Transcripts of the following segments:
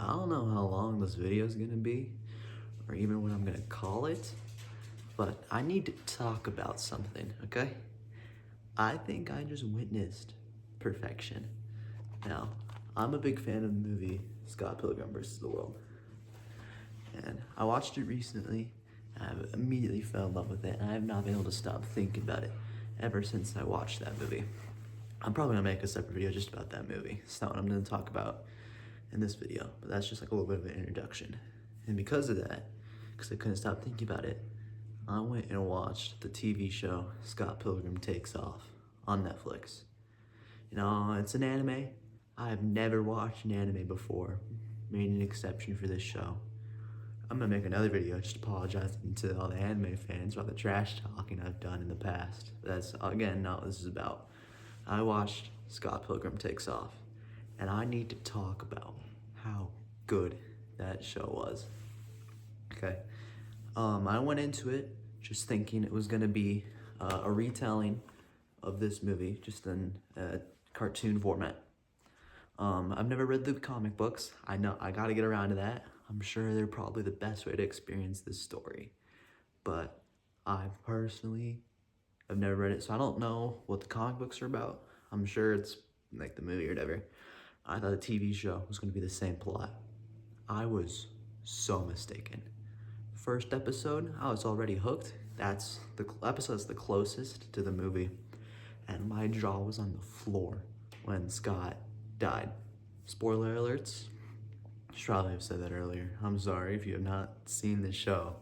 I don't know how long this video is gonna be, or even what I'm gonna call it, but I need to talk about something, okay? I think I just witnessed perfection. Now, I'm a big fan of the movie Scott Pilgrim vs. the World, and I watched it recently, and I immediately fell in love with it, and I have not been able to stop thinking about it ever since I watched that movie. I'm probably gonna make a separate video just about that movie. It's not what I'm gonna talk about in this video, but that's just like a little bit of an introduction. And because of that, because I couldn't stop thinking about it, I went and watched the TV show Scott Pilgrim Takes Off on Netflix. You know, it's an anime. I have never watched an anime before, made an exception for this show. I'm gonna make another video just apologizing to all the anime fans about the trash talking I've done in the past. That's, again, not what this is about. I watched Scott Pilgrim Takes Off, and I need to talk about how good that show was. Okay, I went into it just thinking it was gonna be a retelling of this movie, just in a cartoon format. I've never read the comic books. I know I gotta get around to that. I'm sure they're probably the best way to experience this story, but I personally have never read it, so I don't know what the comic books are about. I'm sure it's like the movie or whatever. I thought the TV show was gonna be the same plot. I was so mistaken. First episode, I was already hooked. That's the episode that's the closest to the movie, and my jaw was on the floor when Scott died. Spoiler alerts. Should probably have said that earlier. I'm sorry if you have not seen the show,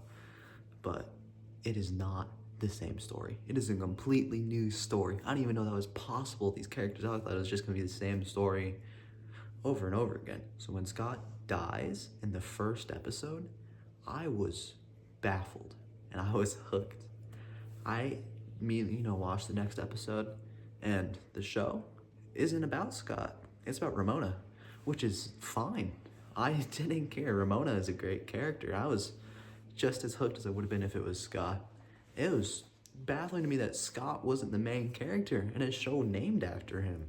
but it is not the same story. It is a completely new story. I didn't even know that was possible. These characters, I thought it was just gonna be the same story over and over again. So when Scott dies in the first episode, I was baffled and I was hooked. I immediately, watched the next episode, and the show isn't about Scott. It's about Ramona, which is fine. I didn't care. Ramona is a great character. I was just as hooked as I would have been if it was Scott. It was baffling to me that Scott wasn't the main character in a show named after him.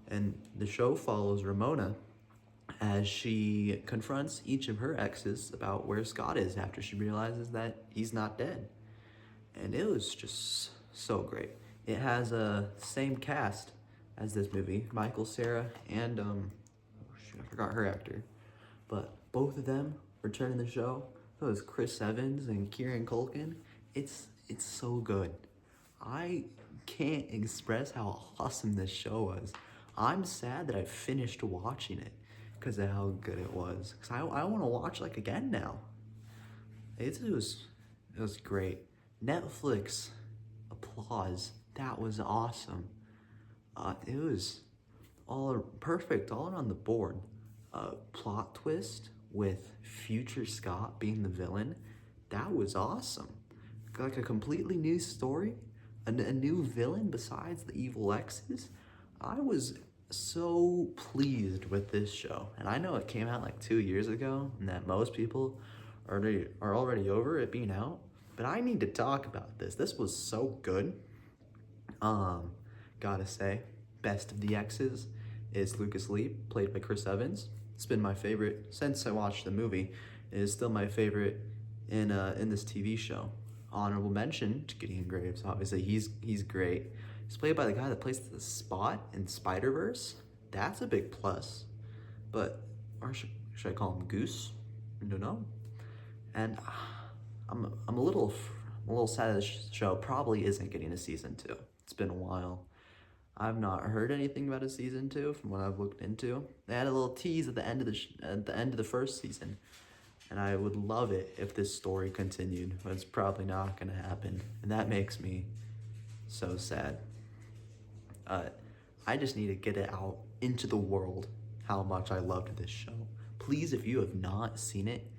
And the show follows Ramona as she confronts each of her exes about where Scott is after she realizes that he's not dead. And it was just so great. It has a same cast as this movie, Michael Cera and I forgot her actor, but both of them return in the show. So it's Chris Evans and Kieran Culkin. It's so good. I can't express how awesome this show was. I'm sad that I finished watching it because of how good it was. Cause I want to watch like again now. It was great. Netflix, applause. That was awesome. It was all perfect, all on the board. Plot twist with future Scott being the villain. That was awesome. Like a completely new story, a new villain besides the evil exes. I was so pleased with this show, and I know it came out like 2 years ago, and that most people are already over it being out. But I need to talk about this. This was so good. Gotta say, best of the exes is Lucas Lee, played by Chris Evans. It's been my favorite since I watched the movie. It is still my favorite in this TV show. Honorable mention to Gideon Graves. Obviously, he's great. He's played by the guy that plays the Spot in Spider-Verse. That's a big plus. But, or should I call him Goose? I don't know. And I'm a little sad that this show probably isn't getting a season 2. It's been a while. I've not heard anything about a season 2 from what I've looked into. They had a little tease at the end of the first season, and I would love it if this story continued, but it's probably not gonna happen, and that makes me so sad. I just need to get it out into the world how much I loved this show. Please, if you have not seen it,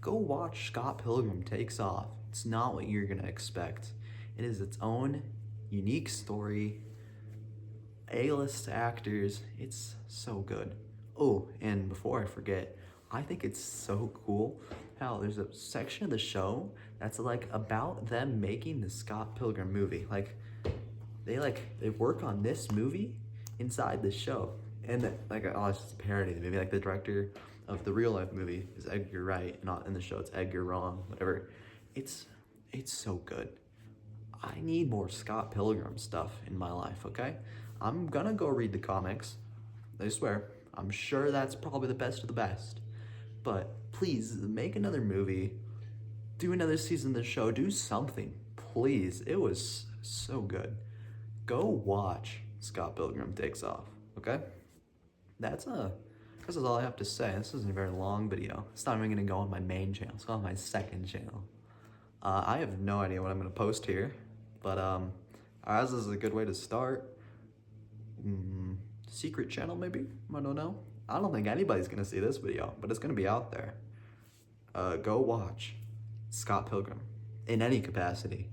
go watch Scott Pilgrim Takes Off. It's not what you're gonna expect. It is its own unique story, A-list actors. It's so good. Oh, and before I forget, I think it's so cool how there's a section of the show that's like about them making the Scott Pilgrim movie. Like they work on this movie inside the show. And like, oh, it's just a parody. Maybe like the director of the real life movie is Edgar Wright, not in the show. It's Edgar Wrong, whatever. It's it's so good. I need more Scott Pilgrim stuff in my life. Okay, I'm gonna go read the comics. I swear. I'm sure that's probably the best of the best. But please make another movie. Do another season of the show. Do something, please. It was so good. Go watch Scott Pilgrim Takes Off. Okay. That's this is all I have to say. This isn't a very long video. It's not even gonna go on my main channel. It's on my second channel. I have no idea what I'm gonna post here, but as this is a good way to start. Secret channel maybe? I don't know. I don't think anybody's gonna see this video, but it's gonna be out there. Go watch Scott Pilgrim in any capacity.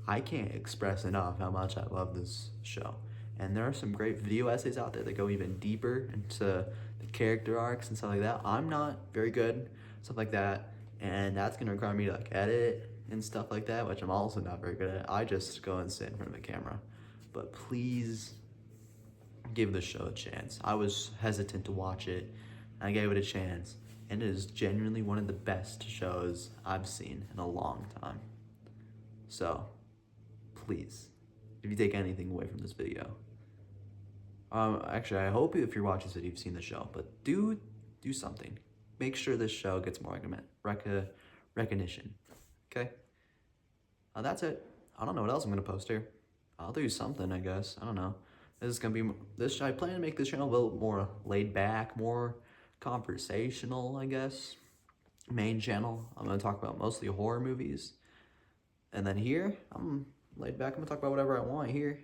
I can't express enough how much I love this show. And there are some great video essays out there that go even deeper into the character arcs and stuff like that. I'm not very good, stuff like that, and that's gonna require me to like edit and stuff like that, which I'm also not very good at. I just go and sit in front of the camera. But please give the show a chance. I was hesitant to watch it. I gave it a chance, and it is genuinely one of the best shows I've seen in a long time. So, please, if you take anything away from this video, actually, I hope if you're watching this video, you've seen the show, but do something. Make sure this show gets more recognition. Okay? That's it. I don't know what else I'm gonna post here. I'll do something, I guess. I don't know. This is gonna be this. I plan to make this channel a little more laid back, more conversational, I guess. Main channel, I'm gonna talk about mostly horror movies, and then here I'm laid back. I'm gonna talk about whatever I want here.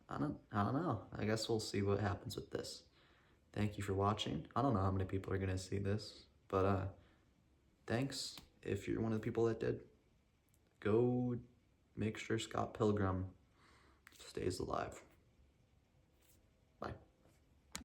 I don't know. I guess we'll see what happens with this. Thank you for watching. I don't know how many people are gonna see this, but thanks if you're one of the people that did. Go make sure Scott Pilgrim stays alive.